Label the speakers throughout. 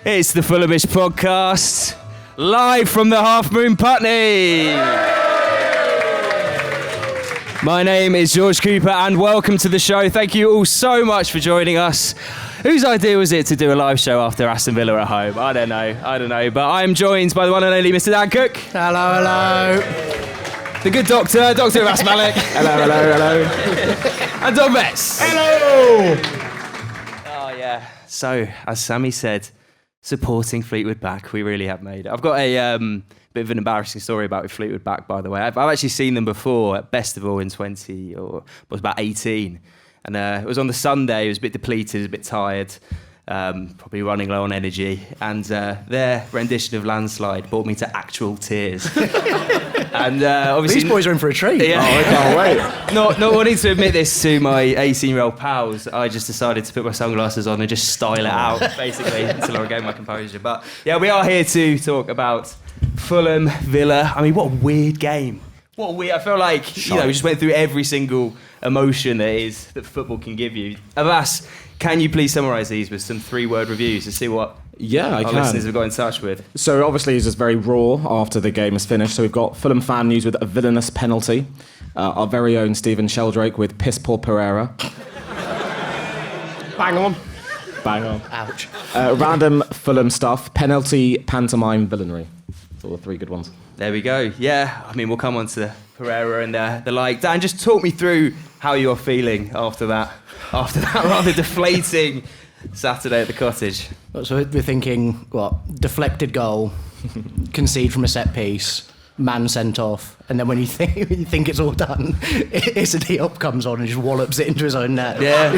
Speaker 1: It's the Fulhamish podcast, live from the Half Moon Putney. My name is George Cooper and welcome to the show. Thank you all so much for joining us. Whose idea was it to do a live show after Aston Villa at home? I don't know. But I'm joined by the one and only Mr. Dan Cook.
Speaker 2: Hello.
Speaker 1: The good Dr. Avais Malik.
Speaker 3: Hello.
Speaker 1: And Dom Betts.
Speaker 2: Hello.
Speaker 1: Oh yeah. So, as Sammy said, supporting Fleetwood back, we really have made it. I've got a bit of an embarrassing story about Fleetwood back, by the way. I've actually seen them before at Festival in 20, or was about 18. And it was on the Sunday. I was a bit depleted, a bit tired, probably running low on energy. And their rendition of Landslide brought me to actual tears. And obviously,
Speaker 2: These boys are in for a treat.
Speaker 1: Yeah.
Speaker 3: Oh, I can't wait.
Speaker 1: Not wanting to admit this to my 18-year-old pals, I just decided to put my sunglasses on and just style it out, basically, until I regained my composure. But yeah, we are here to talk about Fulham, Villa. I mean, what a weird game. I feel like, we just went through every single emotion that football can give you. Avais, can you please summarise these with some 3-word reviews to see what
Speaker 3: I
Speaker 1: our listeners have got in touch with?
Speaker 3: So obviously it's just very raw after the game is finished. So we've got Fulham fan news with a villainous penalty. Our very own Stephen Sheldrake with piss poor Pereira.
Speaker 2: Bang on.
Speaker 3: Ouch. Random Fulham stuff. Penalty, pantomime, villainy. Those are the 3 good ones.
Speaker 1: There we go. Yeah, I mean, we'll come on to Pereira and the like. Dan, just talk me through how you're feeling after that rather deflating Saturday at the Cottage.
Speaker 2: So we're thinking, deflected goal, concede from a set piece, man sent off, and then when you think it's all done, Issa Diop comes on and just wallops it into his own net.
Speaker 1: Yeah.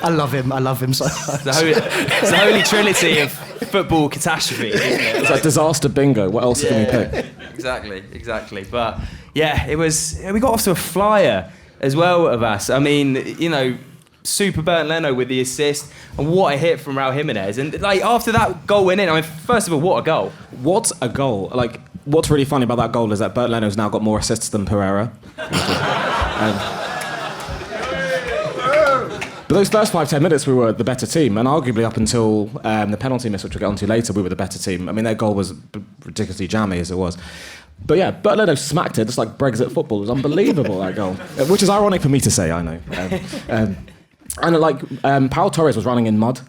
Speaker 2: I love him so much.
Speaker 1: It's the holy trinity of football catastrophe, isn't it?
Speaker 3: It's like disaster bingo. What else can we pick?
Speaker 1: Exactly. But yeah, we got off to a flyer as well of us. I mean, super Bernd Leno with the assist, and what a hit from Raul Jimenez. And like after that goal went in, I mean, first of all, what a goal.
Speaker 3: What a goal. Like, what's really funny about that goal is that Bernd Leno's now got more assists than Pereira. But those first 5-10 minutes, we were the better team, and arguably up until the penalty miss, which we'll get onto later, we were the better team. I mean, their goal was ridiculously jammy as it was. But yeah, Bernd Leno smacked it, just like Brexit football. It was unbelievable, that goal. Which is ironic for me to say, I know. Pau Torres was running in mud.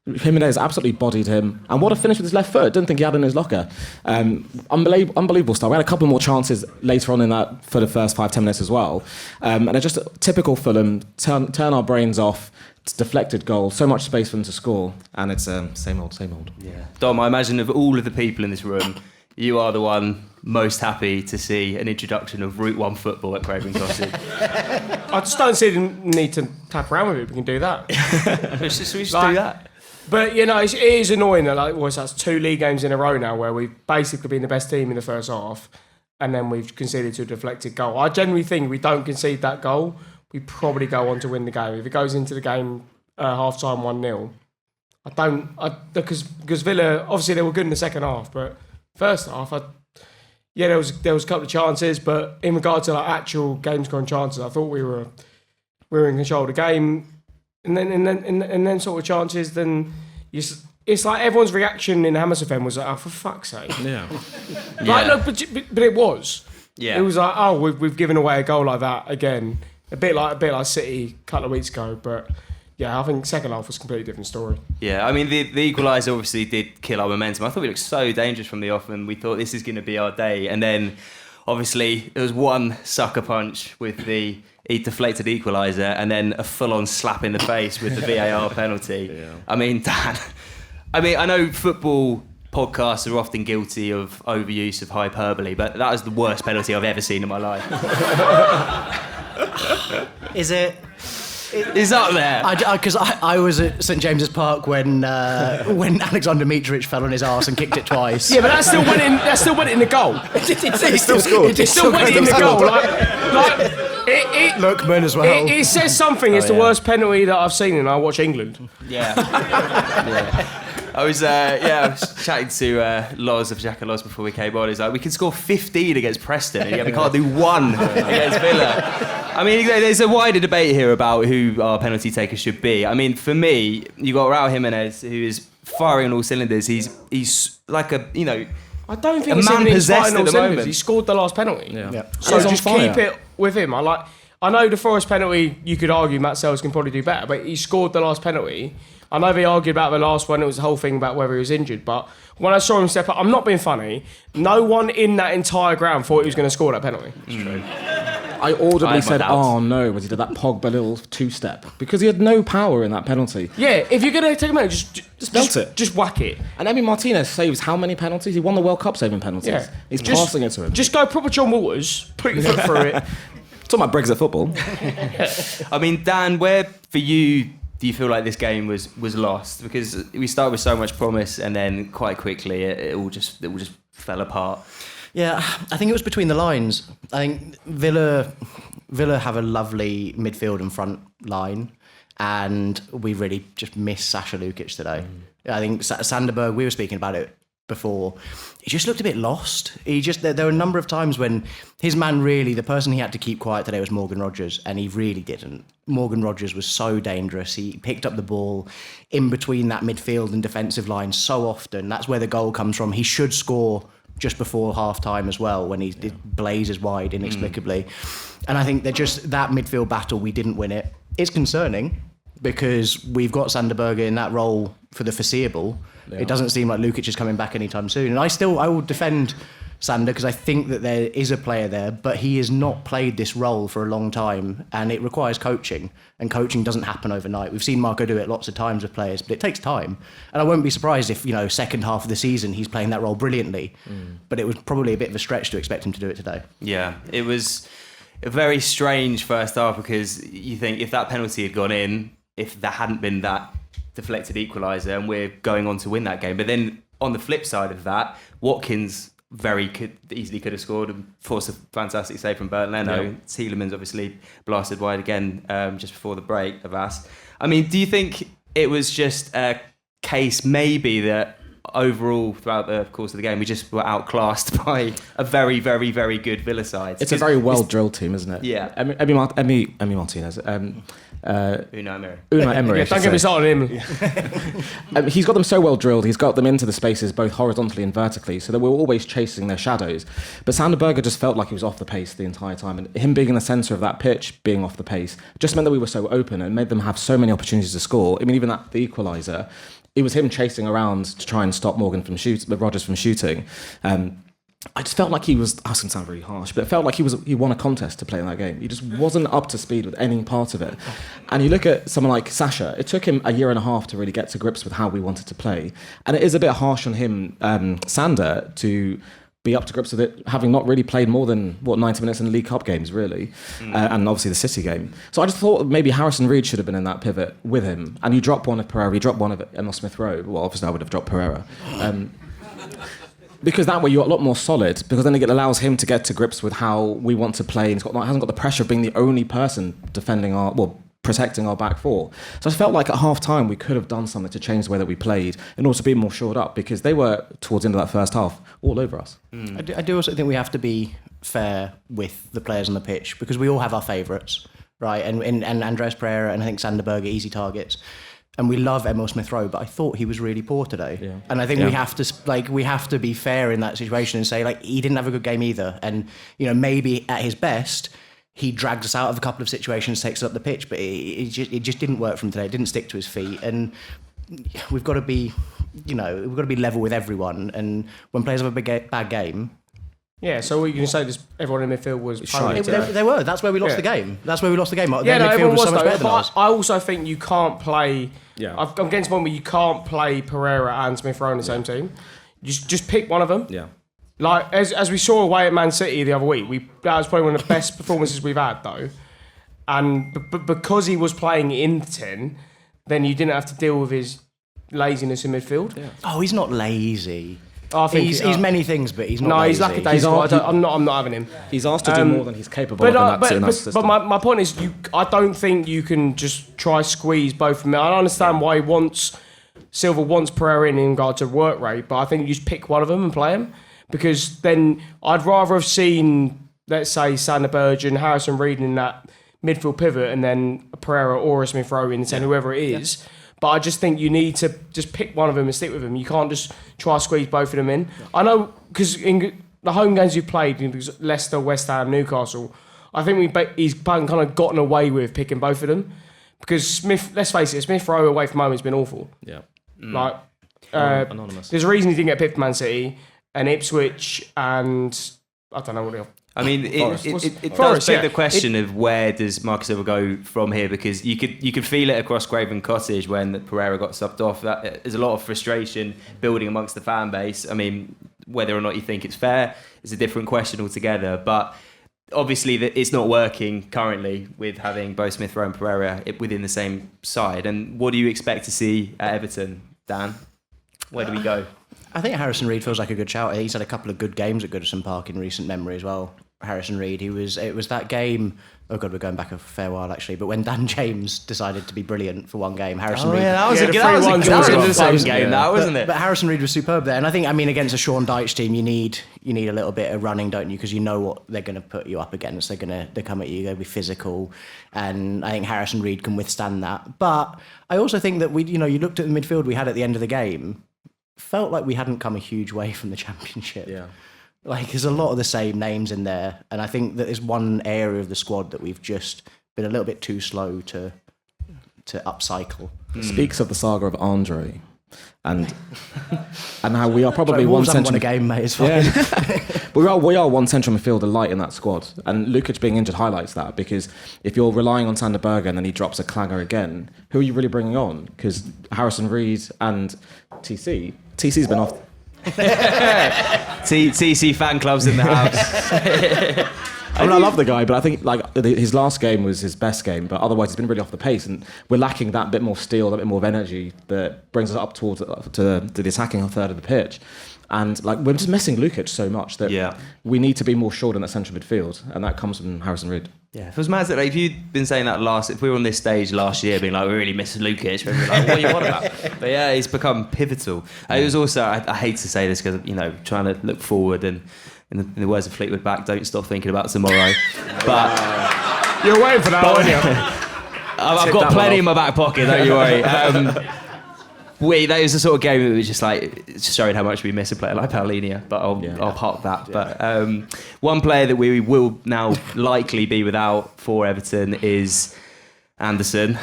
Speaker 3: Jimenez absolutely bodied him. And what a finish with his left foot. Didn't think he had it in his locker. Unbelievable stuff. We had a couple more chances later on in that for the first 5-10 minutes as well. And it's just typical Fulham, turn our brains off. It's deflected goal, so much space for them to score. And it's same old.
Speaker 1: Yeah. Dom, I imagine of all of the people in this room, you are the one most happy to see an introduction of Route 1 football at Craven Cottage.
Speaker 4: I just don't see the need to tap around with it. We can do that.
Speaker 1: we should do that.
Speaker 4: But, it is annoying that, that's 2 league games in a row now where we've basically been the best team in the first half and then we've conceded to a deflected goal. I genuinely think if we don't concede that goal, we probably go on to win the game. If it goes into the game half-time 1-0, because Villa, obviously they were good in the second half, but first half, there was a couple of chances, but in regard to actual game-scoring chances, I thought we were in control of the game. And then sort of chances, then it's like everyone's reaction in Hammers FM was like, oh, for fuck's sake.
Speaker 3: Yeah.
Speaker 4: But it was.
Speaker 1: Yeah.
Speaker 4: It was like, oh, we've given away a goal like that again. A bit like City a couple of weeks ago, but yeah, I think second half was a completely different story.
Speaker 1: Yeah, I mean, the equaliser obviously did kill our momentum. I thought we looked so dangerous from the off, and we thought this is going to be our day. And then, obviously, there was one sucker punch with he deflected equaliser, and then a full-on slap in the face with the VAR penalty. Yeah. I mean, Dan, I know football podcasts are often guilty of overuse of hyperbole, but that was the worst penalty I've ever seen in my life.
Speaker 2: Is it?
Speaker 1: It's up there.
Speaker 2: Because I was at St James's Park when Alexander Mitrovic fell on his arse and kicked it twice.
Speaker 4: Yeah, but that still went in the goal.
Speaker 2: It still scored.
Speaker 4: It still went in the goal.
Speaker 2: Lookman as well.
Speaker 4: It says something. It's the worst penalty that I've seen, and I watch England.
Speaker 1: Yeah. I was chatting to Loz of Jack and Loz before we came on. He's like, we can score 15 against Preston, and yet we can't do 1 against Villa. I mean, there's a wider debate here about who our penalty taker should be. I mean, for me, you got Raul Jimenez, who is firing on all cylinders. He's like I don't think
Speaker 4: it's
Speaker 1: man possessed at the moment.
Speaker 4: He scored the last penalty.
Speaker 2: Yeah.
Speaker 4: So just keep it with him. I know the Forest penalty, you could argue Matt Sells can probably do better, but he scored the last penalty. I know they argued about the last one, it was the whole thing about whether he was injured, but when I saw him step up, I'm not being funny, no one in that entire ground thought he was going to score that penalty.
Speaker 1: It's true.
Speaker 3: I audibly said,
Speaker 1: doubts.
Speaker 3: oh no, was he did that Pogba little 2-step? Because he had no power in that penalty.
Speaker 4: Yeah, if you're going to take a penalty, just
Speaker 3: belt it.
Speaker 4: Just whack it.
Speaker 3: And Emi Martinez saves how many penalties? He won the World Cup saving penalties.
Speaker 4: Yeah.
Speaker 3: He's passing it to him.
Speaker 4: Just go proper John Waters, put your foot through it.
Speaker 3: Talking about Brexit football.
Speaker 1: I mean, Dan, where for you do you feel like this game was lost? Because we started with so much promise, and then quite quickly it all just fell apart.
Speaker 2: Yeah, I think it was between the lines. I think Villa have a lovely midfield and front line, and we really just missed Sasha Lukic today. I think Sanderberg, we were speaking about it before, he just looked a bit lost. There were a number of times when his man really, the person he had to keep quiet today was Morgan Rogers, and he really didn't. Morgan Rogers was so dangerous. He picked up the ball in between that midfield and defensive line so often. That's where the goal comes from. He should score just before half-time as well, when he blazes wide inexplicably. And I think that midfield battle, we didn't win it. It's concerning because we've got Sanderberger in that role for the foreseeable. Yeah. It doesn't seem like Lukic is coming back anytime soon. And I will defend Sander because I think that there is a player there, but he has not played this role for a long time, and it requires coaching, and coaching doesn't happen overnight. We've seen Marco do it lots of times with players, but it takes time. And I won't be surprised if, second half of the season he's playing that role brilliantly, but it was probably a bit of a stretch to expect him to do it today.
Speaker 1: Yeah, it was a very strange first half, because you think if that penalty had gone in, if there hadn't been that deflected equaliser, and we're going on to win that game. But then on the flip side of that, Watkins easily could have scored and forced a fantastic save from Bernd Leno. Yeah. Tielemans obviously blasted wide again just before the break, Avais. I mean, do you think it was just a case maybe that overall throughout the course of the game we just were outclassed by a very, very, very good Villa side?
Speaker 3: It's a very well-drilled team, isn't it?
Speaker 1: Yeah.
Speaker 3: Emi Martinez.
Speaker 1: Unai
Speaker 3: Emery.
Speaker 4: Yeah, don't get me started on him.
Speaker 3: He's got them so well drilled. He's got them into the spaces both horizontally and vertically, so that we're always chasing their shadows. But Sanderberger just felt like he was off the pace the entire time, and him being in the centre of that pitch, being off the pace, just meant that we were so open and made them have so many opportunities to score. I mean, even at the equaliser, it was him chasing around to try and stop Rogers from shooting. I just felt like he was, I was going to sound very harsh, but it felt like he won a contest to play in that game. He just wasn't up to speed with any part of it. And you look at someone like Sasha, it took him a year and a half to really get to grips with how we wanted to play. And it is a bit harsh on him, Sander, to be up to grips with it, having not really played more than, 90 minutes in the League Cup games, really. And obviously the City game. So I just thought maybe Harrison Reed should have been in that pivot with him. And you drop one of Pereira, you drop one of Emil Smith-Rowe. Well, obviously I would have dropped Pereira. Because that way you're a lot more solid, because then it allows him to get to grips with how we want to play, and hasn't got the pressure of being the only person protecting our back four. So I felt like at half-time we could have done something to change the way that we played in order to be more shored up, because they were, towards the end of that first half, all over us.
Speaker 2: I do also think we have to be fair with the players on the pitch, because we all have our favourites, right? And Andreas Pereira and I think Sanderberg are easy targets. And we love Emil Smith-Rowe, but I thought he was really poor today. Yeah. And I think we have to be fair in that situation and say, he didn't have a good game either. And, maybe at his best, he dragged us out of a couple of situations, takes us up the pitch, but it just didn't work for him today. It didn't stick to his feet. And we've got to be, level with everyone. And when players have a bad game...
Speaker 4: Yeah, so what you can say is everyone in midfield was
Speaker 2: shy. They were. That's where we lost the game. That's where we lost the game.
Speaker 4: Yeah, no, everyone was so much better than us. I also think you can't play... Yeah. I'm getting to the point where you can't play Pereira and Smith-Rowe in the same team. Just pick one of them. Yeah. Like, as we saw away at Man City the other week, that was probably one of the best performances we've had, though. And because he was playing in the 10, then you didn't have to deal with his laziness in midfield. Yeah.
Speaker 2: Oh, he's not lazy.
Speaker 4: I think
Speaker 2: he's many things, but he's not lazy.
Speaker 4: He's lackadaisical. I'm not having him.
Speaker 3: He's asked to do more than he's capable of in that system.
Speaker 4: But my point is, I don't think you can just try squeeze both of them. I understand why he wants Silva wants Pereira in regard to work rate, but I think you just pick one of them and play him, because then I'd rather have seen, let's say, Sander Berge and Harrison Reed in that midfield pivot, and then Pereira or Smith Rowe in, and whoever it is. Yeah. But I just think you need to just pick one of them and stick with them. You can't just try to squeeze both of them in. Yeah. I know, because in the home games you've played, Leicester, West Ham, Newcastle, I think he's kind of gotten away with picking both of them. Because Smith, let's face it, Smith Rowe away from home has been awful.
Speaker 3: Yeah.
Speaker 4: Like,
Speaker 3: anonymous.
Speaker 4: There's a reason he didn't get picked for Man City, and Ipswich, and I don't know what else.
Speaker 1: I mean, it does beg the question of where does Marcus Silva go from here, because you could feel it across Craven Cottage when Pereira got subbed off. There's a lot of frustration building amongst the fan base. I mean, whether or not you think it's fair is a different question altogether. But obviously, it's not working currently with having both Smith Rowe and Pereira within the same side. And what do you expect to see at Everton, Dan? Where do we go?
Speaker 2: I think Harrison Reed feels like a good shout. He's had a couple of good games at Goodison Park in recent memory as well. Harrison Reed, it was that game. Oh God, we're going back a fair while actually. But when Dan James decided to be brilliant for one game, Harrison Reed.
Speaker 1: Yeah, that was a good game, wasn't it?
Speaker 2: But Harrison Reed was superb there, and I think, against a Sean Dyche team, you need a little bit of running, don't you? Because you know what they're going to put you up against. They come at you. They'll be physical, and I think Harrison Reed can withstand that. But I also think that you looked at the midfield we had at the end of the game. Felt like we hadn't come a huge way from the Championship. Yeah. Like, there's a lot of the same names in there. And I think that there's one area of the squad that we've just been a little bit too slow to upcycle.
Speaker 3: Speaks of the saga of Andre. And how we are probably one central...
Speaker 2: won a game, mate. It's fine.
Speaker 3: Yeah. we are one central midfielder light in that squad. And Lukic being injured highlights that, because if you're relying on Sander Berge and then he drops a clanger again, who are you really bringing on? Because Harrison Reed and TC's been off...
Speaker 1: TC fan clubs in the house.
Speaker 3: I love the guy, but I think his last game was his best game, but otherwise he's been really off the pace, and we're lacking that bit more steel, that bit more of energy that brings us up towards to the attacking third of the pitch. And we're just missing Lukic so much that we need to be more short in that central midfield, and that comes from Harrison Reed.
Speaker 1: Yeah, if it was mad that if you'd been saying that if we were on this stage last year, being like, we really miss Lukic, we'd be like, what are you on about? But yeah, he's become pivotal. It was also, I hate to say this because, trying to look forward, and in the words of Fleetwood Mac, don't stop thinking about tomorrow. But
Speaker 4: you're waiting for that, aren't you?
Speaker 1: I've got plenty in my back pocket, don't you worry. That was the sort of game that was just showing how much we miss a player like Paulinho, but I'll park that. Yeah. But one player that we will now likely be without for Everton is Anderson.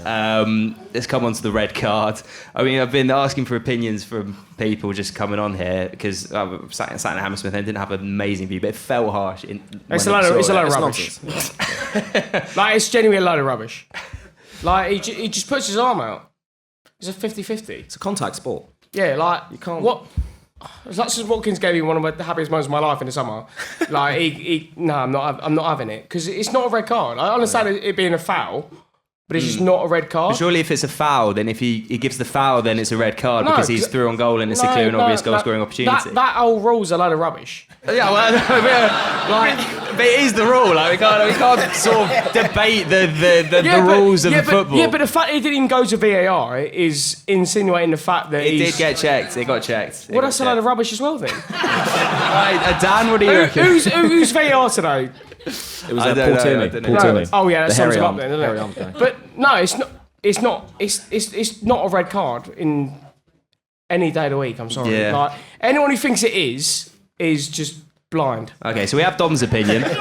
Speaker 1: Let's come on to the red card. I mean, I've been asking for opinions from people just coming on here, because I sat in Hammersmith and didn't have an amazing view, but it felt harsh.
Speaker 4: It's a load of rubbish. It's genuinely a load of rubbish. He just puts his arm out. It's a 50-50.
Speaker 3: It's a contact sport.
Speaker 4: Yeah, you can't... What? As much as Watkins gave me one of the happiest moments of my life in the summer, I'm not having it, because it's not a red card. I understand it being a foul, but it's just not a red card.
Speaker 1: But surely if it's a foul, then if he gives the foul, then it's a red card, because he's through on goal and it's a clear and obvious goal-scoring opportunity.
Speaker 4: That whole rule's a load of rubbish.
Speaker 1: Yeah, but it is the rule. We can't sort of debate the rules of football.
Speaker 4: Yeah, but the fact it didn't even go to VAR is insinuating the fact that
Speaker 1: it did get checked. It got checked.
Speaker 4: Well, that's a load of rubbish as well, then.
Speaker 1: Right, Dan, what do you reckon?
Speaker 4: Who's VAR today?
Speaker 3: It was Paul.
Speaker 4: Oh yeah, that sums it up then, doesn't it? But no, it's not. It's not a red card in any day of the week. I'm sorry. Yeah. Anyone who thinks it is just blind.
Speaker 1: Okay, so we have Dom's opinion.
Speaker 4: But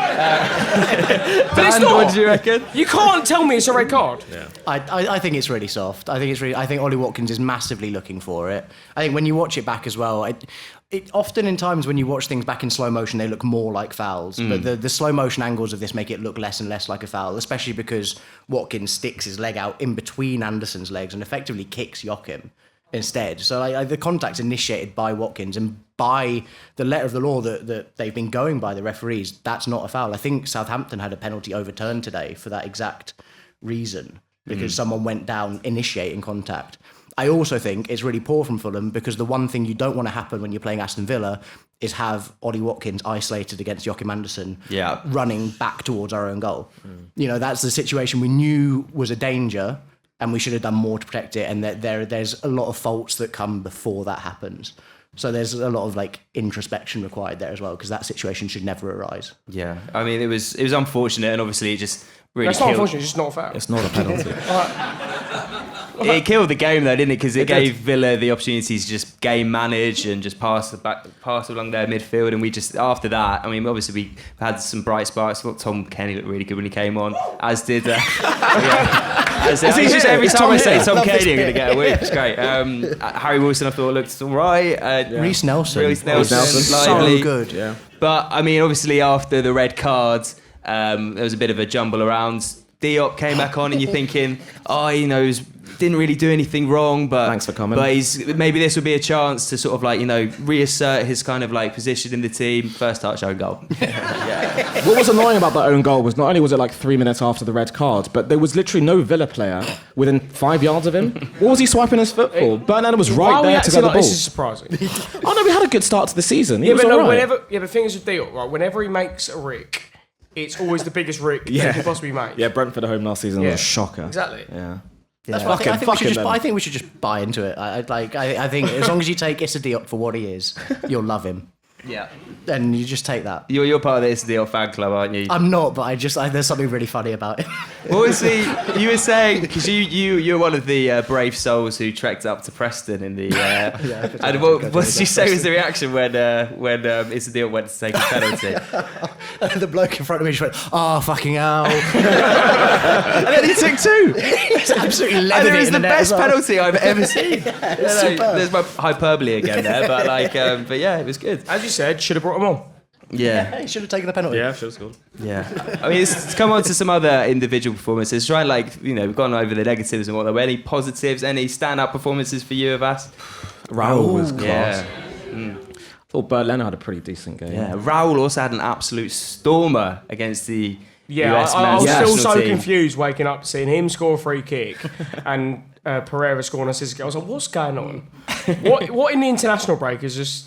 Speaker 4: it's not.
Speaker 1: What do you reckon?
Speaker 4: You can't tell me it's a red card.
Speaker 2: Yeah. I think it's really soft. I think Ollie Watkins is massively looking for it. I think when you watch it back as well, it often in times when you watch things back in slow motion, they look more like fouls. But the slow motion angles of this make it look less and less like a foul, especially because Watkins sticks his leg out in between Anderson's legs and effectively kicks Joachim instead. So the contact's initiated by Watkins, and by the letter of the law that they've been going by, the referees, that's not a foul. I think Southampton had a penalty overturned today for that exact reason, because someone went down initiating contact. I also think it's really poor from Fulham, because the one thing you don't want to happen when you're playing Aston Villa is have Ollie Watkins isolated against Joachim Anderson, running back towards our own goal. That's the situation we knew was a danger, and we should have done more to protect it, and that there's a lot of faults that come before that happens. So there's a lot of like introspection required there as well, because that situation should never arise.
Speaker 1: Yeah, I mean it was unfortunate, and obviously it just really
Speaker 4: That's not unfortunate, it's just not fair.
Speaker 3: It's not a penalty.
Speaker 1: It killed the game though, didn't it? Because it gave Villa the opportunity to just game manage and just pass along their midfield, and we just after that. I mean, obviously we had some bright sparks. I thought Tom Kenny looked really good when he came on, as did. Every time I say Tom Kenny, I'm going to get a win. It's great. Harry Wilson, I thought looked all right.
Speaker 2: Reece Nelson,
Speaker 1: slightly
Speaker 2: so good.
Speaker 3: Yeah.
Speaker 1: But I mean, obviously after the red card, there was a bit of a jumble around. Diop came back on, and you're thinking, didn't really do anything wrong, but
Speaker 3: thanks for coming.
Speaker 1: But maybe this would be a chance to sort of reassert his kind of position in the team. First touch, own goal.
Speaker 3: What was annoying about that own goal was not only was it 3 minutes after the red card, but there was literally no Villa player within 5 yards of him. What was he swiping his foot for? Bernardo was right there to get the ball.
Speaker 4: This is surprising.
Speaker 3: Oh no, we had a good start to the season. He was
Speaker 4: but
Speaker 3: all right.
Speaker 4: the thing is with Diop, right? Whenever he makes a rick, it's always the biggest rick he could possibly make.
Speaker 3: Yeah, Brentford at home last season was a shocker.
Speaker 4: Exactly.
Speaker 3: Yeah.
Speaker 2: That's why I think we should just buy into it. I think as long as you take Issa Diop for what he is, you'll love him.
Speaker 1: Yeah.
Speaker 2: And you just take that.
Speaker 1: You're part of the Issa Diop fan club, aren't you?
Speaker 2: I'm not, but there's something really funny about it.
Speaker 1: What was you were saying, because you're one of the brave souls who trekked up to Preston in the. And what did you say was the reaction when Issa Diop went to take a penalty?
Speaker 2: The bloke in front of me just went, "Oh fucking hell!"
Speaker 1: And then he took two.
Speaker 2: It's absolutely
Speaker 1: And
Speaker 2: leathered
Speaker 1: it
Speaker 2: it
Speaker 1: was
Speaker 2: in
Speaker 1: the
Speaker 2: the net
Speaker 1: best
Speaker 2: as well.
Speaker 1: penalty I've ever seen.
Speaker 2: Superb.
Speaker 1: There's my hyperbole again there, but but yeah, it was good.
Speaker 4: As you said, should have brought him on.
Speaker 1: Yeah.
Speaker 2: He should have taken the penalty.
Speaker 3: Yeah, should have scored.
Speaker 1: Yeah, I mean, it's come on to some other individual performances. Try we've gone over the negatives and what there were. Any positives, any stand-up performances for you, Avais?
Speaker 3: Raul was class.
Speaker 1: Yeah.
Speaker 3: I thought Bert Leno had a pretty decent game.
Speaker 1: Yeah, Raul also had an absolute stormer against the US
Speaker 4: I was
Speaker 1: men's
Speaker 4: still
Speaker 1: national
Speaker 4: so
Speaker 1: team.
Speaker 4: confused waking up seeing him score a free kick and Pereira scoring an assist. I was like, what's going on? What in the international break has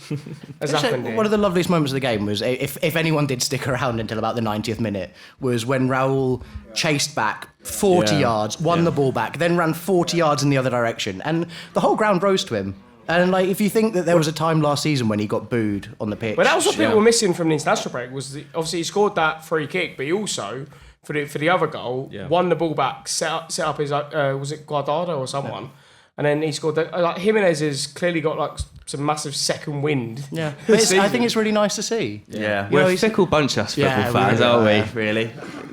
Speaker 4: happened here?
Speaker 2: One of the loveliest moments of the game was, if anyone did stick around until about the 90th minute, was when Raul chased back 40 yards, won the ball back, then ran 40 yards in the other direction, and the whole ground rose to him. And if you think that there was a time last season when he got booed on the pitch,
Speaker 4: But that was what people were missing from the international break. Obviously he scored that free kick, but he also for the other goal won the ball back, set up his was it Guardado or someone, and then he scored that. Jimenez has clearly got some massive second wind.
Speaker 2: Yeah, but I think it's really nice to see.
Speaker 1: Yeah, we're a fickle bunch, us football fans, aren't we? Really.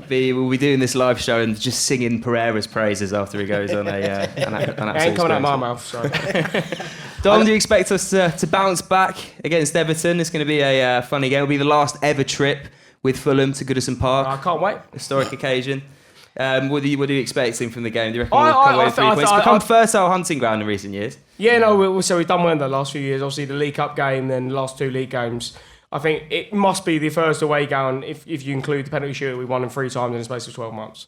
Speaker 1: We'll be doing this live show and just singing Pereira's praises after he goes on an absolute
Speaker 4: Ain't coming out my
Speaker 1: sprint.
Speaker 4: mouth. So.
Speaker 1: Dom, do you expect us to bounce back against Everton? It's going to be a funny game. It'll be the last ever trip with Fulham to Goodison Park.
Speaker 4: I can't wait.
Speaker 1: Historic occasion. What are you expecting from the game? Do you reckon we'll come away with 3 points? It's become fertile hunting ground in recent years.
Speaker 4: Yeah, no, we've done well in the last few years. Obviously, the League Cup game, then the last two league games. I think it must be the first away game, if you include the penalty shootout we won them 3 times in the space of 12 months.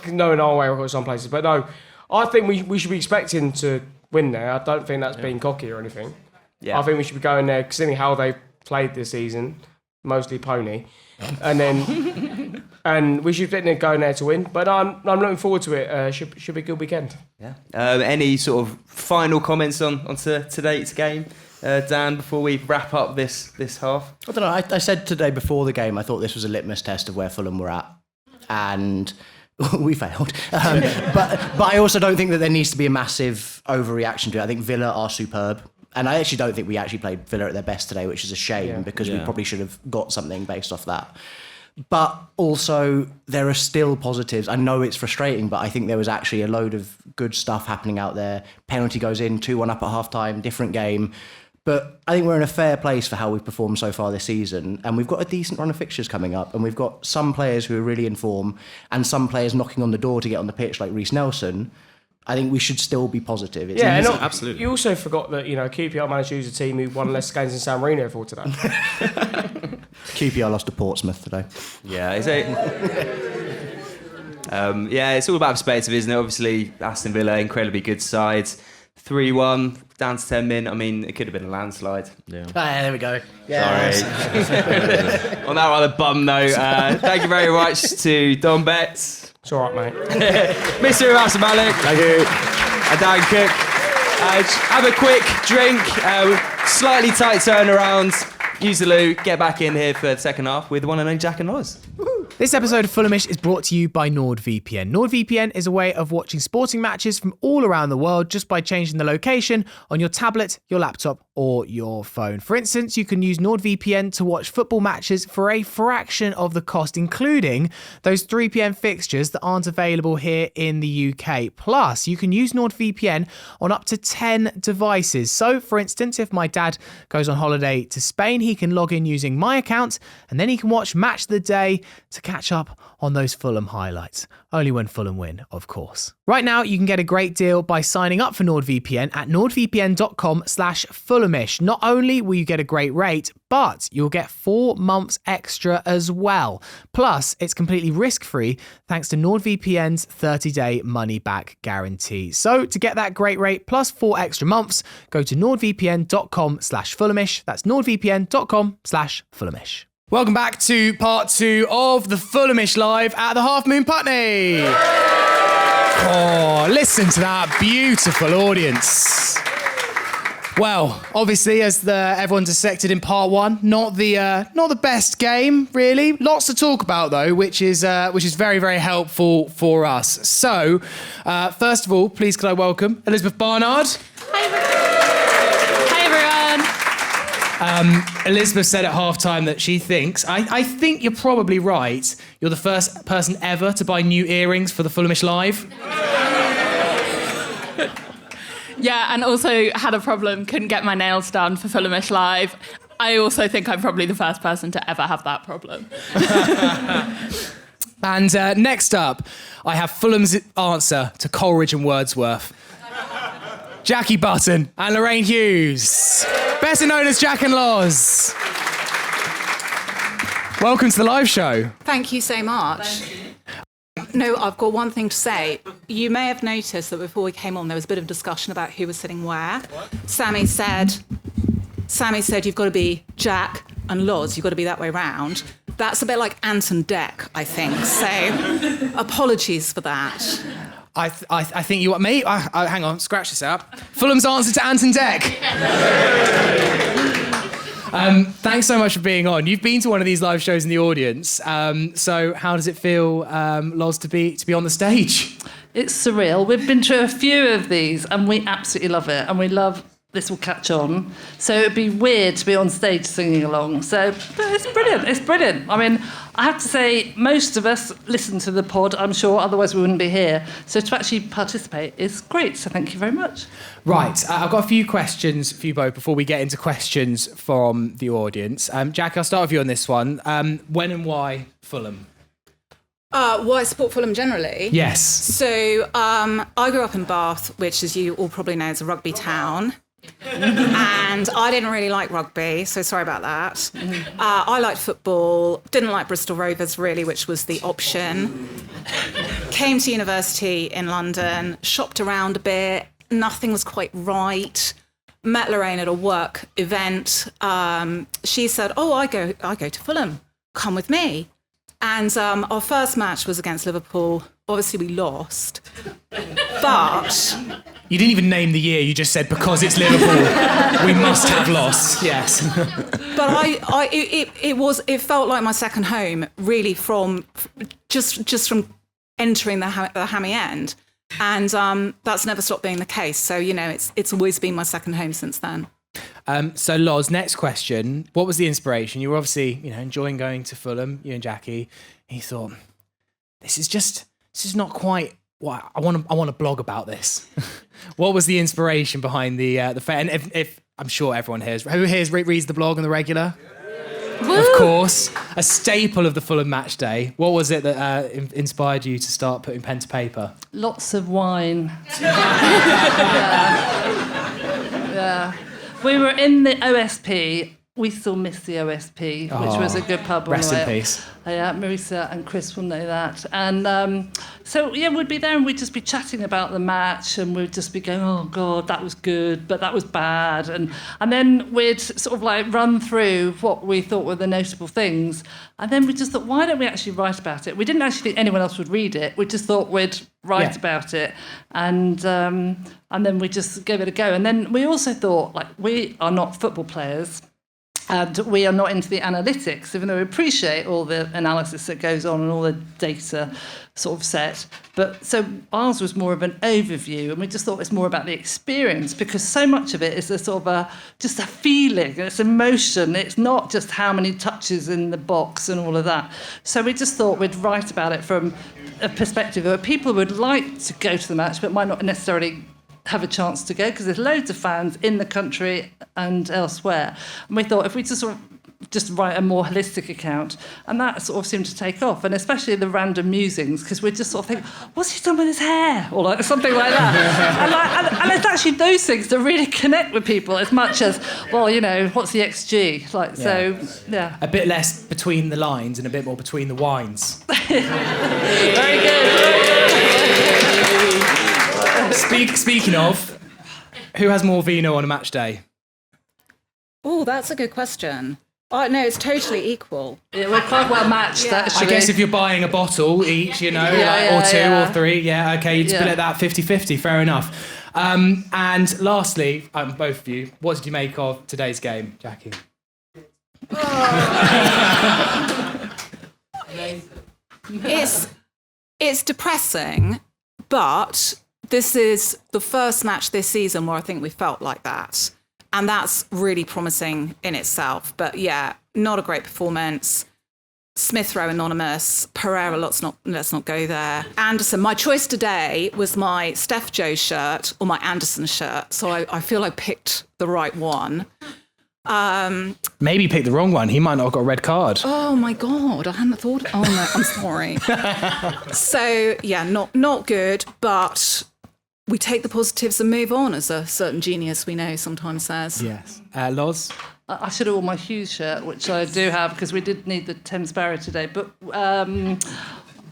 Speaker 4: Knowing our way record some places. But no, I think we should be expecting to win there. I don't think that's being cocky or anything.
Speaker 1: Yeah.
Speaker 4: I think we should be going there, considering how they played this season, mostly pony. And then and we should be going there to win. But I'm looking forward to it. Should be a good weekend.
Speaker 1: Yeah. Any sort of final comments on today's game, Dan, before we wrap up this half?
Speaker 2: I don't know. I said today before the game, I thought this was a litmus test of where Fulham were at, and we failed. But I also don't think that there needs to be a massive overreaction to it. I think Villa are superb. And I actually don't think we actually played Villa at their best today, which is a shame because we probably should have got something based off that. But also, there are still positives. I know it's frustrating, but I think there was actually a load of good stuff happening out there. Penalty goes in, 2-1 up at half-time, different game. But I think we're in a fair place for how we've performed so far this season. And we've got a decent run of fixtures coming up. And we've got some players who are really in form and some players knocking on the door to get on the pitch, like Reece Nelson. I think we should still be positive. It's easy.
Speaker 3: Absolutely.
Speaker 4: You also forgot that QPR managed to use a team who won less games than San Marino for today.
Speaker 2: QPR lost to Portsmouth today.
Speaker 1: Yeah, it's all about perspective, isn't it? Obviously, Aston Villa, incredibly good sides. 3-1, down to 10 min. I mean, it could have been a landslide.
Speaker 3: Yeah.
Speaker 2: There we go. Yeah.
Speaker 1: Sorry. On that rather bum note, thank you very much to Dom Betts,
Speaker 4: It's all right, mate.
Speaker 1: Mr. Abbas Malik.
Speaker 3: Thank you.
Speaker 1: And Dan Cook. Have a quick drink. Slightly tight turnaround. Use the loo. Get back in here for the second half with one and only Jack and Loz.
Speaker 5: This episode of Fulhamish is brought to you by NordVPN. NordVPN is a way of watching sporting matches from all around the world just by changing the location on your tablet, your laptop, or your phone. For instance, you can use NordVPN to watch football matches for a fraction of the cost, including those 3 p.m. fixtures that aren't available here in the UK. Plus, you can use NordVPN on up to 10 devices. So, for instance, if my dad goes on holiday to Spain, he can log in using my account, and then he can watch Match of the Day to catch up on those Fulham highlights. Only when Fulham win, of course. Right now, you can get a great deal by signing up for NordVPN at nordvpn.com/Fulhamish. Not only will you get a great rate, but you'll get 4 months extra as well. Plus, it's completely risk-free thanks to NordVPN's 30-day money-back guarantee. So to get that great rate plus 4 extra months, go to nordvpn.com/Fulhamish. That's nordvpn.com/Fulhamish. Welcome back to part 2 of the Fulhamish Live at the Half Moon Putney. Oh, listen to that beautiful audience. Well, obviously, as everyone dissected in part 1, not the best game, really. Lots to talk about, though, which is very, very helpful for us. So, first of all, please could I welcome Elizabeth Barnard.
Speaker 6: Hi, everyone.
Speaker 5: Elizabeth said at halftime that she thinks, I think you're probably right, you're the first person ever to buy new earrings for the Fulhamish Live.
Speaker 6: Yeah, and also had a problem, couldn't get my nails done for Fulhamish Live. I also think I'm probably the first person to ever have that problem.
Speaker 5: And next up, I have Fulham's answer to Coleridge and Wordsworth. Jackie Button and Lorraine Hughes, better known as Jack and Loz. Welcome to the live show.
Speaker 7: Thank you so much. No, I've got one thing to say. You may have noticed that before we came on, there was a bit of discussion about who was sitting where. Sammy said, you've got to be Jack and Loz. You've got to be that way round. That's a bit like Ant and Dec, I think. So, apologies for that.
Speaker 5: I think you want me? Hang on, scratch this out. Fulham's answer to Ant and Dec. Thanks so much for being on. You've been to one of these live shows in the audience. So how does it feel, Loz, to be on the stage?
Speaker 8: It's surreal. We've been to a few of these and we absolutely love it. And we love this will catch on. So it'd be weird to be on stage singing along. So but it's brilliant. It's brilliant. I mean, I have to say, most of us listen to the pod, I'm sure, otherwise we wouldn't be here. So to actually participate is great. So thank you very much.
Speaker 5: Right. I've got a few questions for you both before we get into questions from the audience. Jack, I'll start with you on this one. When and why Fulham?
Speaker 7: Why I support Fulham generally?
Speaker 5: Yes.
Speaker 7: So I grew up in Bath, which, as you all probably know, is a rugby town. And I didn't really like rugby, so sorry about that. I liked football, didn't like Bristol Rovers really, which was the option. Came to university in London, shopped around a bit, nothing was quite right. Met Lorraine at a work event. She said, I go to Fulham, come with me. And our first match was against Liverpool. Obviously, we lost. But
Speaker 5: you didn't even name the year. You just said, because it's Liverpool, we must have lost. Yes.
Speaker 7: But it felt like my second home, really, from just from entering the hammy end. And that's never stopped being the case. So, it's always been my second home since then.
Speaker 5: So, Loz, next question. What was the inspiration? You were obviously, enjoying going to Fulham, you and Jackie. And you thought, this is not quite what I want to blog about this. What was the inspiration behind the and if I'm sure everyone hears, who reads the blog on the regular? Woo! Of course, a staple of the Fulham match day. What was it that inspired you to start putting pen to paper?
Speaker 8: Lots of wine. Yeah. We were in the OSP we still miss the OSP, which was a good pub on
Speaker 5: Rest
Speaker 8: the way
Speaker 5: in
Speaker 8: up.
Speaker 5: peace.
Speaker 8: Yeah, Marisa and Chris will know that. And so, yeah, we'd be there and we'd just be chatting about the match and we'd just be going, oh, God, that was good, but that was bad. And then we'd sort of like run through what we thought were the notable things. And then we just thought, why don't we actually write about it? We didn't actually think anyone else would read it. We just thought we'd write about it. And then we just gave it a go. And then we also thought, like, we are not football players. And we are not into the analytics, even though we appreciate all the analysis that goes on and all the data sort of set. But so ours was more of an overview, and we just thought it's more about the experience, because so much of it is a sort of just a feeling, it's emotion. It's not just how many touches in the box and all of that. So we just thought we'd write about it from a perspective where people would like to go to the match, but might not necessarily have a chance to go, because there's loads of fans in the country and elsewhere. And we thought if we just sort of just write a more holistic account, and that sort of seemed to take off, and especially the random musings, because we just sort of think, what's he done with his hair, or like something like that. and it's actually those things that really connect with people as much as, well, you know, what's the XG, like, so yeah,
Speaker 5: A bit less between the lines and a bit more between the wines.
Speaker 8: very good.
Speaker 5: Speaking of, who has more vino on a match day?
Speaker 7: Oh, that's a good question. Oh, no, it's totally equal.
Speaker 8: Yeah, we're quite well matched, actually.
Speaker 5: I guess if you're buying a bottle each, you know, or two or three, okay, you'd split that 50-50, fair enough. And lastly, both of you, what did you make of today's game, Jackie?
Speaker 7: It's depressing, but this is the first match this season where I think we felt like that. And that's really promising in itself. But yeah, not a great performance. Smith Rowe anonymous. Pereira, let's not go there. Anderson, my choice today was my Steph Joe shirt or my Anderson shirt. So I feel I picked the right one.
Speaker 5: Maybe you picked the wrong one. He might not have got a red card.
Speaker 7: Oh my God, I hadn't thought. Oh no, I'm sorry. So yeah, not good, but we take the positives and move on, as a certain genius we know sometimes says.
Speaker 5: Yes. Loz?
Speaker 8: I should have worn my Hughes shirt, which I do have, because we did need the Thames Barrier today. But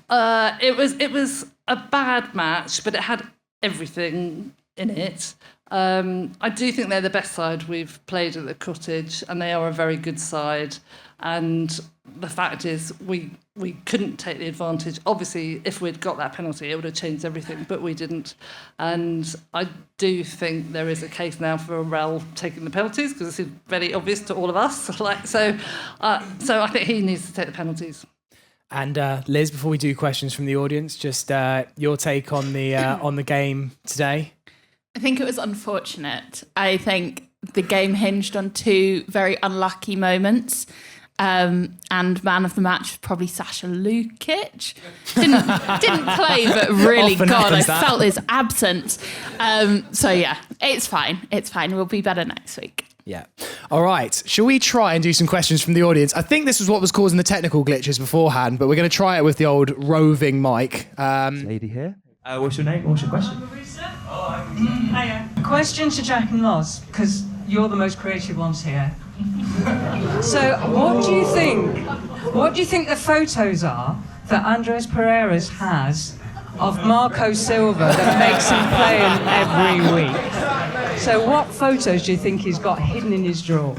Speaker 8: it was a bad match, but it had everything in it. I do think they're the best side we've played at the Cottage, and they are a very good side. And the fact is, we couldn't take the advantage. Obviously, if we'd got that penalty, it would have changed everything, but we didn't. And I do think there is a case now for Rel taking the penalties, because it's very obvious to all of us. So I think he needs to take the penalties.
Speaker 5: And Liz, before we do questions from the audience, just your take on the game today.
Speaker 6: I think it was unfortunate. I think the game hinged on two very unlucky moments. And man of the match, probably Sasha Lukic. Didn't play, but really, God, I felt his absence. So yeah, it's fine. It's fine. We'll be better next week.
Speaker 5: Yeah. All right. Shall we try and do some questions from the audience? I think this was what was causing the technical glitches beforehand, but we're going to try it with the old roving mic.
Speaker 1: Lady here. What's your name? What's your question?
Speaker 9: Hiya. Question to Jack and Loz, because you're the most creative ones here. So, what do you think? What do you think the photos are that Andres Pereira's has of Marco Silva that makes him play every week? So, what photos do you think he's got hidden in his drawer?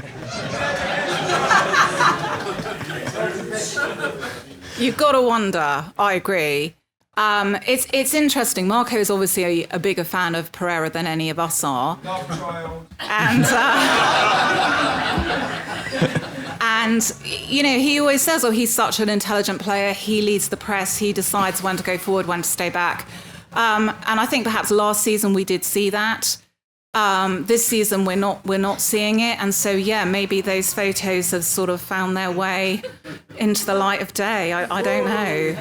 Speaker 7: You've got to wonder. I agree. It's interesting. Marco is obviously a bigger fan of Pereira than any of us are.
Speaker 4: Love child.
Speaker 7: And you know, he always says, oh, he's such an intelligent player. He leads the press. He decides when to go forward, when to stay back. And I think perhaps last season we did see that. This season we're not seeing it, and so yeah, maybe those photos have sort of found their way into the light of day. I don't know.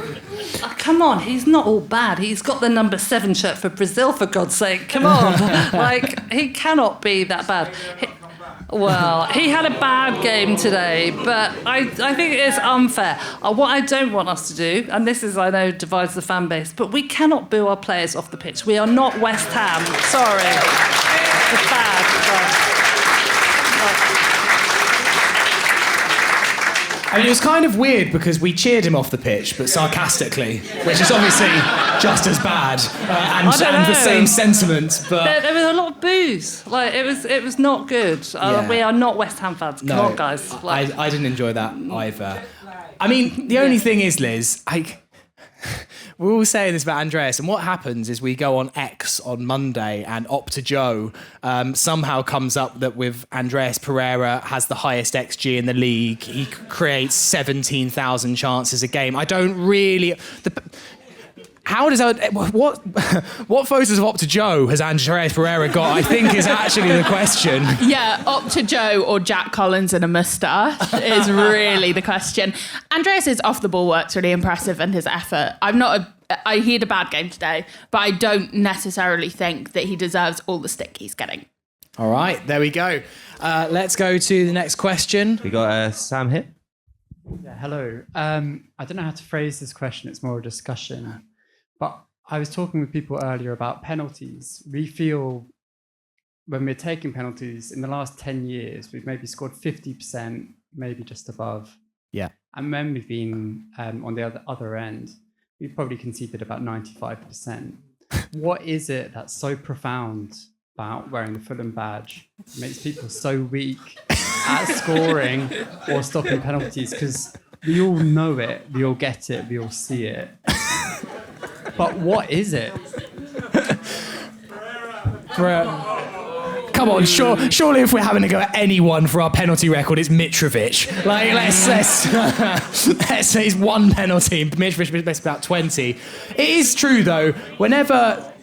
Speaker 8: Oh, come on, he's not all bad. He's got the number 7 shirt for Brazil, for God's sake. Come on, like, he cannot be that bad. He had a bad game today, but I think it's unfair. What I don't want us to do, and this is, I know, divides the fan base, but we cannot boo our players off the pitch. We are not West Ham. Sorry. It's bad.
Speaker 5: I mean, it was kind of weird because we cheered him off the pitch, but sarcastically, which is obviously just as bad and the same sentiment. But
Speaker 8: there was a lot of booze. Like it was not good.
Speaker 5: Yeah.
Speaker 8: We are not West Ham fans. Come on, guys.
Speaker 5: I didn't enjoy that either. I mean, the only thing is, Liz, we're all saying this about Andreas, and what happens is we go on X on Monday, and Opta Joe somehow comes up that with Andreas Pereira has the highest XG in the league. He creates 17,000 chances a game. I don't really... How does that... What photos of Opta Joe has Andreas Pereira got, I think, is actually the question.
Speaker 6: Yeah, Opta Joe or Jack Collins in a moustache is really the question. Andreas's off-the-ball work's really impressive, and his effort. He had a bad game today, but I don't necessarily think that he deserves all the stick he's getting.
Speaker 5: All right, there we go. Let's go to the next question.
Speaker 1: We got Sam here.
Speaker 10: Yeah, hello. I don't know how to phrase this question. It's more a discussion. But I was talking with people earlier about penalties. We feel when we're taking penalties in the last 10 years, we've maybe scored 50%, maybe just above.
Speaker 5: Yeah.
Speaker 10: And when we've been on the other end, we've probably conceded about 95%. What is it that's so profound about wearing the Fulham badge? It makes people so weak at scoring or stopping penalties, because we all know it, we all get it, we all see it. But what is it?
Speaker 5: Come on, surely if we're having to go at anyone for our penalty record, it's Mitrovic. Like, let's say it's one penalty. Mitrovic makes about 20. It is true though. Whenever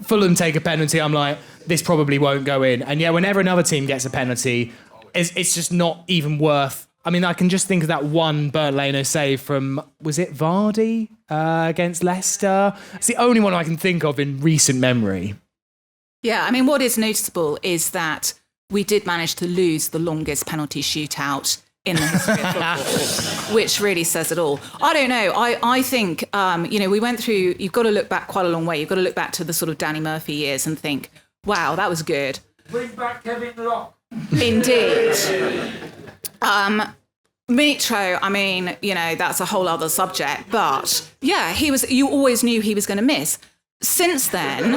Speaker 5: Fulham take a penalty, I'm like, this probably won't go in. And yeah, whenever another team gets a penalty, it's just not even worth. I mean, I can just think of that one Bernd Leno save from, was it Vardy against Leicester? It's the only one I can think of in recent memory.
Speaker 7: Yeah, I mean, what is noticeable is that we did manage to lose the longest penalty shootout in the history of football, which really says it all. I don't know. I think, we went through, you've got to look back quite a long way. You've got to look back to the sort of Danny Murphy years and think, wow, that was good.
Speaker 11: Bring back Kevin Locke.
Speaker 7: Indeed. Mitro, I mean, that's a whole other subject. But yeah, you always knew he was going to miss. Since then,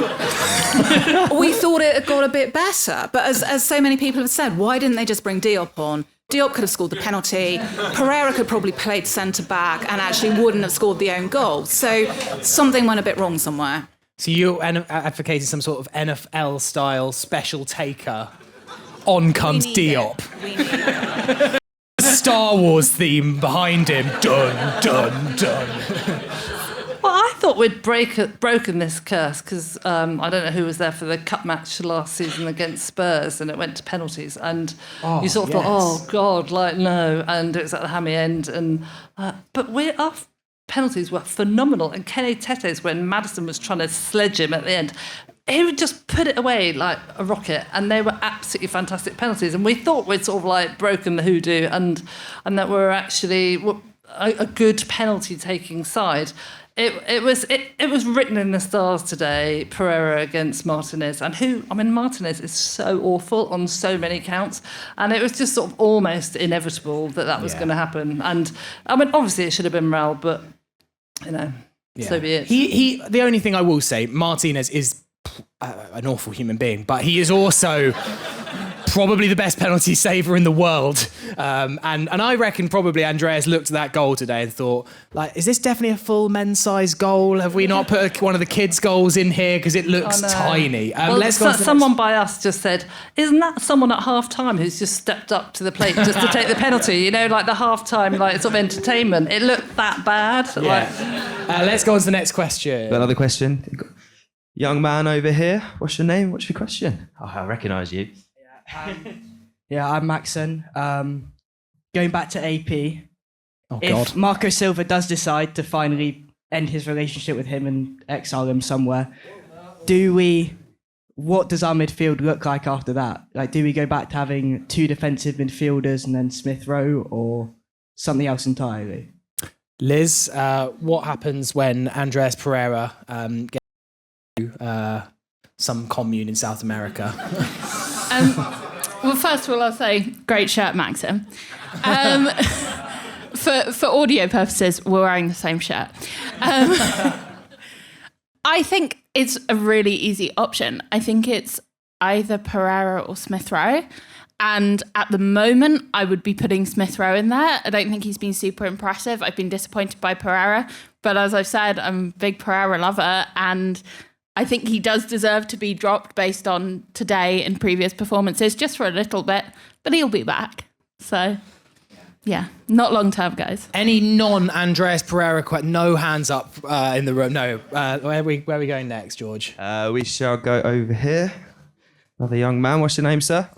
Speaker 7: we thought it had got a bit better. But as so many people have said, why didn't they just bring Diop on? Diop could have scored the penalty. Pereira could probably played centre-back and actually wouldn't have scored the own goal. So something went a bit wrong somewhere.
Speaker 5: So you advocated some sort of NFL-style special taker. On comes Diop. Star Wars theme behind him. Dun, dun, dun.
Speaker 8: Well, I thought we'd broken this curse because I don't know who was there for the cup match last season against Spurs, and it went to penalties, and you sort of thought, oh God, no, and it was at the hammy end, and but our penalties were phenomenal, and Kenny Tete's, when Maddison was trying to sledge him at the end, he would just put it away like a rocket, and they were absolutely fantastic penalties, and we thought we'd sort of like broken the hoodoo, and that we're actually a good penalty taking side. It was written in the stars today, Pereira against Martinez, and Martinez is so awful on so many counts, and it was just sort of almost inevitable that was going to happen. And I mean, obviously it should have been Raul, but so be it.
Speaker 5: He the only thing I will say, Martinez is an awful human being, but he is also probably the best penalty saver in the world. And I reckon probably Andreas looked at that goal today and thought, like, is this definitely a full men's size goal? Have we not put one of the kids' goals in here because it looks tiny?
Speaker 8: Someone by us just said, isn't that someone at half time who's just stepped up to the plate just to take the penalty? Like the half time, like sort of entertainment. It looked that bad.
Speaker 5: Yeah. Let's go on to the next question.
Speaker 1: Another question. Young man over here, what's your name? What's your question? Oh, I recognise you.
Speaker 12: I'm Maxon. Going back to AP,
Speaker 2: If
Speaker 12: Marco Silva does decide to finally end his relationship with him and exile him somewhere, what does our midfield look like after that? Like, do we go back to having two defensive midfielders and then Smith Rowe, or something else entirely?
Speaker 5: Liz, what happens when Andreas Pereira gets to some commune in South America?
Speaker 6: Well, first of all, I'll say, great shirt, Maxim. for audio purposes, we're wearing the same shirt. I think it's a really easy option. I think it's either Pereira or Smith Rowe. And at the moment, I would be putting Smith Rowe in there. I don't think he's been super impressive. I've been disappointed by Pereira. But as I've said, I'm a big Pereira lover. And I think he does deserve to be dropped based on today and previous performances, just for a little bit. But he'll be back. So, yeah, not long term, guys.
Speaker 5: Any non-Andreas Pereira, no hands up in the room. No. Where are we going next, George?
Speaker 1: We shall go over here. Another young man. What's your name, sir?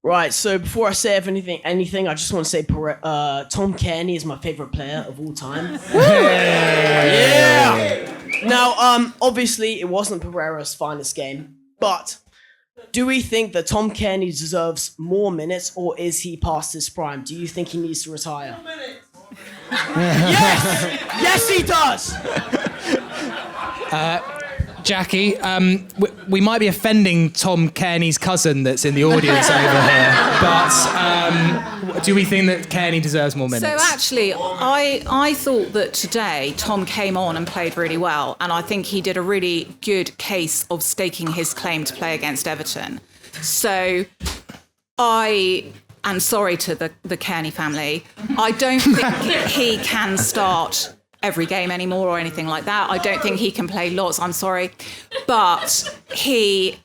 Speaker 13: Right, so before I say anything, I just want to say Tom Cairney is my favourite player of all time. Yeah! Now, obviously, it wasn't Pereira's finest game, but do we think that Tom Cairney deserves more minutes, or is he past his prime? Do you think he needs to retire? More minutes! Yes! Yes, he does!
Speaker 5: Jackie, we might be offending Tom Cairney's cousin that's in the audience over here, but do we think that Cairney deserves more minutes?
Speaker 7: So actually, I thought that today Tom came on and played really well, and I think he did a really good case of staking his claim to play against Everton. So and sorry to the Cairney family, I don't think he can start every game anymore or anything like that. I don't think he can play lots, I'm sorry. But he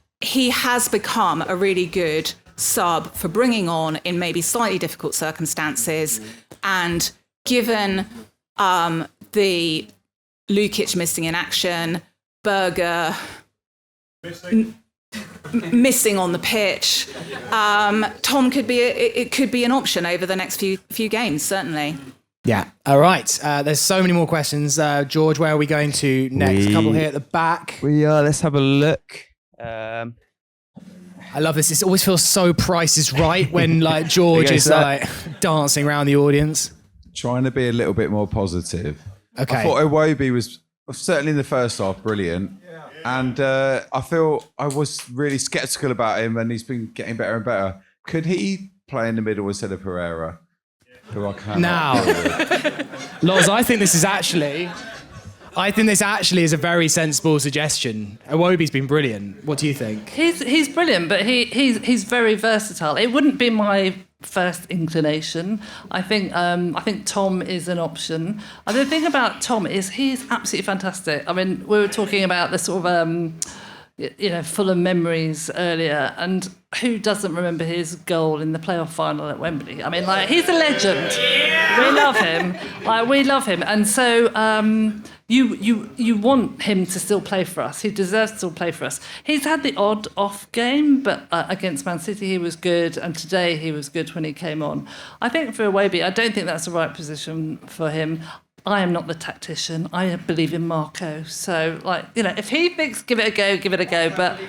Speaker 7: has become a really good sub for bringing on in maybe slightly difficult circumstances. And given the Lukic missing in action, Berger missing on the pitch, Tom could be an option over the next few games, certainly.
Speaker 5: Yeah. All right. There's so many more questions. George, where are we going to next? A couple here at the back.
Speaker 1: Let's have a look.
Speaker 5: I love this. It always feels so Price is Right when like George is like dancing around the audience.
Speaker 14: Trying to be a little bit more positive.
Speaker 5: Okay.
Speaker 14: I thought Iwobi was certainly in the first half brilliant. And I feel I was really sceptical about him, and he's been getting better and better. Could he play in the middle instead of Pereira?
Speaker 5: Now, Loz, I think this actually is a very sensible suggestion. Iwobi's been brilliant. What do you think?
Speaker 8: He's brilliant, but he's very versatile. It wouldn't be my first inclination. I think Tom is an option. The thing about Tom is he's absolutely fantastic. I mean, we were talking about the sort of Fulham memories earlier, and who doesn't remember his goal in the playoff final at Wembley? I mean, like, he's a legend. We love him. And so you want him to still play for us. He deserves to still play for us. He's had the odd off game, but against Man City he was good, and today he was good when he came on. I think for Iwobi, I don't think that's the right position for him. I am not the tactician. I believe in Marco. So, if he thinks give it a go. But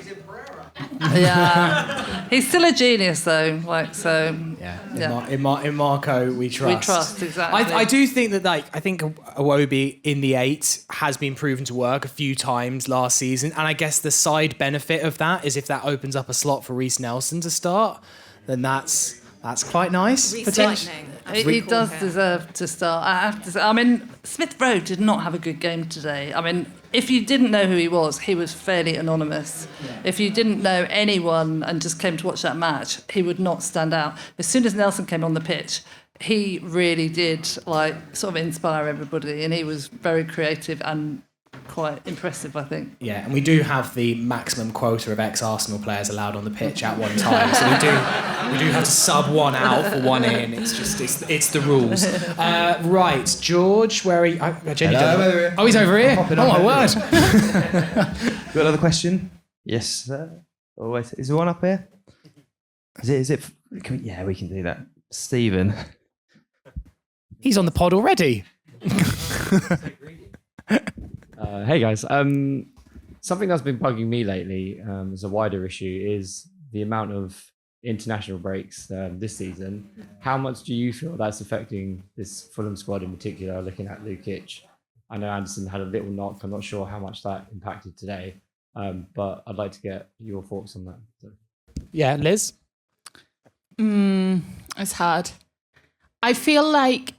Speaker 8: yeah, he's still a genius, though.
Speaker 5: In Marco, we trust.
Speaker 8: We trust, exactly.
Speaker 5: I do think that, I think Iwobi in the 8 has been proven to work a few times last season, and I guess the side benefit of that is if that opens up a slot for Reece Nelson to start, then that's quite nice.
Speaker 8: He does deserve to start. I have to say, I mean, Smith Rowe did not have a good game today. I mean, if you didn't know who he was fairly anonymous. Yeah. If you didn't know anyone and just came to watch that match, he would not stand out. As soon as Nelson came on the pitch, he really did sort of inspire everybody, and he was very creative and quite impressive, I think.
Speaker 5: Yeah, and we do have the maximum quota of ex-Arsenal players allowed on the pitch at one time, so we do have to sub one out for one in. It's just it's the rules. Right, George, where are you? Oh, he's over here. Oh my word!
Speaker 1: Got another question? Yes, sir. Oh, wait, is there one up here? Is it? We can do that. Stephen.
Speaker 5: He's on the pod already.
Speaker 15: Hey guys, something that's been bugging me lately as a wider issue is the amount of international breaks this season. How much do you feel that's affecting this Fulham squad in particular, looking at Lukic? I know Anderson had a little knock. I'm not sure how much that impacted today, but I'd like to get your thoughts on that. So.
Speaker 5: Yeah, Liz?
Speaker 6: It's hard. I feel like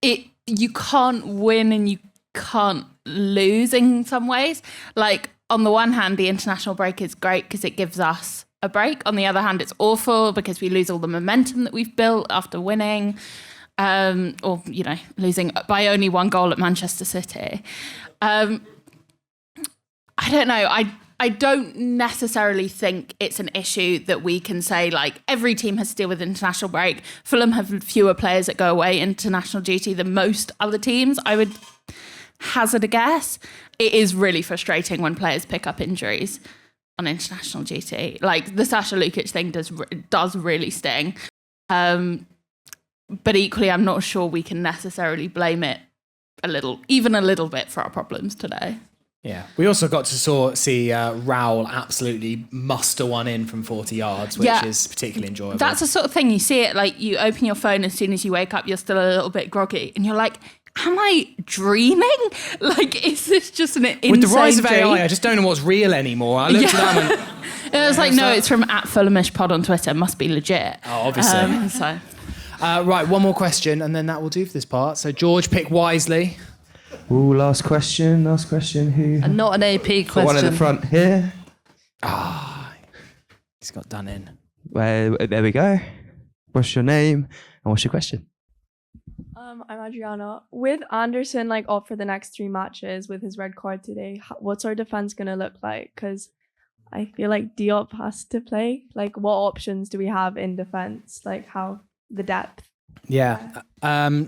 Speaker 6: you can't win and you can't lose in some ways. Like, on the one hand, the international break is great because it gives us a break. On the other hand, it's awful because we lose all the momentum that we've built after winning, or, you know, losing by only 1 goal at Manchester City. I don't know. I don't necessarily think it's an issue that we can say, like, every team has to deal with international break. Fulham have fewer players that go away international duty than most other teams, I would hazard a guess. It is really frustrating when players pick up injuries on international duty. Like, the Sasha Lukic thing does really sting. But equally, I'm not sure we can necessarily blame it even a little bit for our problems today.
Speaker 5: Yeah, we also got to see Raul absolutely muster one in from 40 yards, which is particularly enjoyable.
Speaker 6: That's the sort of thing you see it, like, you open your phone as soon as you wake up, you're still a little bit groggy, and you're like, am I dreaming? Like, is this just an insane
Speaker 5: With the rise of
Speaker 6: dream?
Speaker 5: AI, I just don't know what's real anymore. I looked at that and
Speaker 6: it was like, no, it's from @Fulhamish pod on Twitter. Must be legit.
Speaker 5: Oh, obviously. Right, one more question, and then that will do for this part. So, George, pick wisely.
Speaker 1: Ooh, last question. Who?
Speaker 8: And not an AP question.
Speaker 1: Got one in the front here.
Speaker 5: He's got done in.
Speaker 1: Well, there we go. What's your name and what's your question?
Speaker 16: I'm Adriana. With Anderson off for the next 3 matches with his red card today, what's our defense gonna look like? Because I feel like Diop has to play. Like, what options do we have in defense? Like, how the depth?
Speaker 5: Yeah,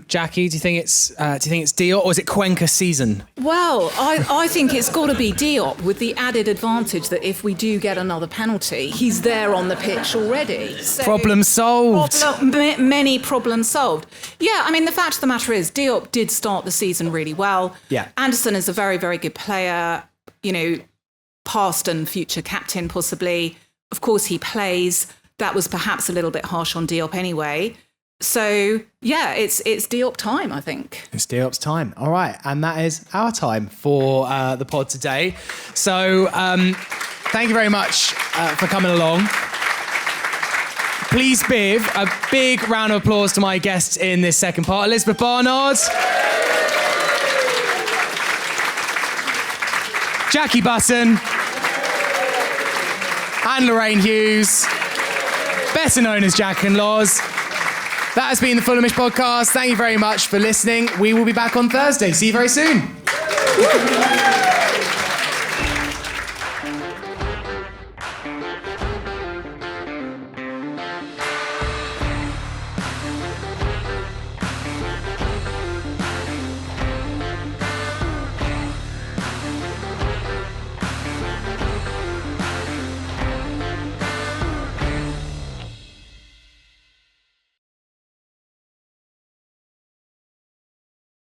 Speaker 5: Jackie, do you think it's Diop or is it Cuenca season?
Speaker 7: Well, I think it's got to be Diop, with the added advantage that if we do get another penalty, he's there on the pitch already. So
Speaker 5: Problem solved.
Speaker 7: Many problems solved. Yeah, I mean, the fact of the matter is Diop did start the season really well.
Speaker 5: Yeah.
Speaker 7: Anderson is a very, very good player, you know, past and future captain possibly. Of course, he plays. That was perhaps a little bit harsh on Diop anyway. So, yeah, it's Diop time, I think.
Speaker 5: It's Diop's time. All right. And that is our time for the pod today. So, thank you very much for coming along. Please give a big round of applause to my guests in this second part. Elizabeth Barnard. Jackie Busson. And Lorraine Hughes. Better known as Jack and Loz. That has been the Fulhamish podcast. Thank you very much for listening. We will be back on Thursday. See you very soon.